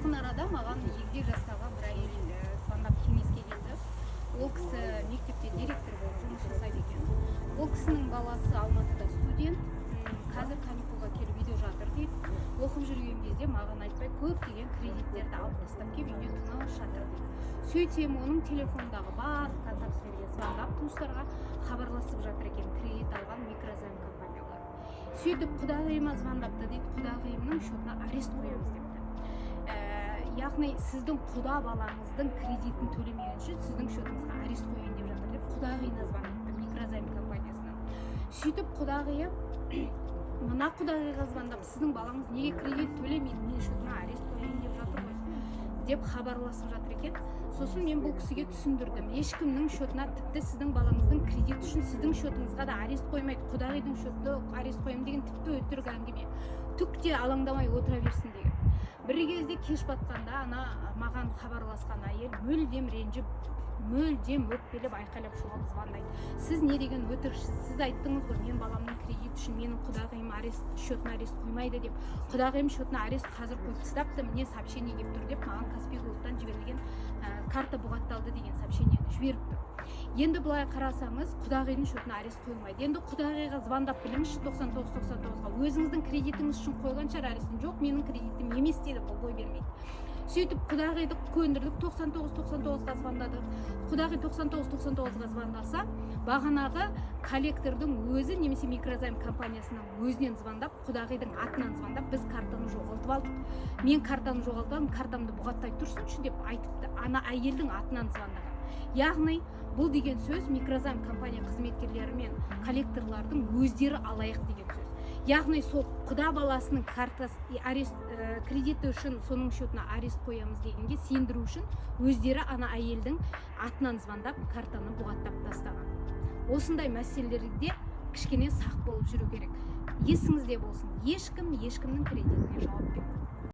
Жақын арада маған егде жастағы бір әйел звондап кеңеске келді. Ол кісі мектепте директор болып жұмыс жасайды екен. Ол кісінің баласы Алматыда студент, қазір каникулға келіп үйде жатыр дейді. Оқып жүрген кезде маған айтпай көптеген кредиттерді алып тастап келіп үйде тыныш жатыр дейді. Сөйтсем оның телефондағы барлық контактілерге звондап туыстарға хабарласып жатыр екен, кредит алған микрозайм компаниялар. Сөйтіп құдағиыма звондапты дейді, құдағиымның счетына арест қоямыз депті. Яғни сіздің құда балаңыздың кредитін төлемеген үшін сіздің счетыңызға арест қояйын деп жатыр деп құдағиына звондапты микрозайм компаниясынан. Сөйтіп құдағиы мына құдағиға звондап сіздің балаңыз неге кредит төлемейді, менің счетыма арест қояйын деп жатыр ғой деп хабарласып жатыр екен. Сосын мен бұл кісіге түсіндірдім, ешкімнің счетына, тіпті сіздің балаңыздың кредит үшін сіздің счетыңызға да арест қоймайды, құдағидың счетына арест қоямын деген тіпті өтірік әңгіме. Түк те алаңдамай отыра берсін деген. Бір кезде кеш батқанда ана маған хабарласқан әйел мүлдем ренжіп, мүлдем өкпелеп айқайлап шулап звондайды. Сіз не деген өтірікшісіз, сіз айттыңыз ғой, мен баламның кредит үшін менің құдағиым счетына арест қоймайды деп. Құдағиым счетына арест қазір қойып тастапты, міне сообщение келіп тұр деп маған Каспий клубтан жіберілген карта бұғатталды деген сообщениені жіберіп тұр. Енді былай қарасаңыз, құдағидің счетына арест қойылмайды. Енді құдағиға звондап біліңізші 99-99-ға. Өзіңіздің кредитіңіз үшін қойған шығар арестін. Жоқ, менің кредитім емес деді, бұл бой бермейді. Сөйтіп құдағиды көндірдік, 99-99-ға звондадық. Құдағи 99-99-ға звондаса, бағанағы коллектордың өзі немесе микрозайм компаниясының өзінен звондап, құдағидың атынан звондап, біз картаны жоғалтып алдық. Мен картаны жоғалтпадым, картамды бұғаттай тұрсыншы деп айтыпты. Ана әйелдің атынан звондаған. Яғни бұл деген сөз микрозайм компания қызметкерлері мен коллекторлардың өздері алаяқ деген сөз. Яғни сол құда баласының кредиті үшін соның счетына арест қоямыз дегенге сендіру үшін өздері ана әйелдің атынан звондап картаны бұғаттап тастаған. Осындай мәселелерде кішкене сақ болып жүру керек. Есіңізде болсын, ешкім ешкімнің кредитіне жауап бермейді.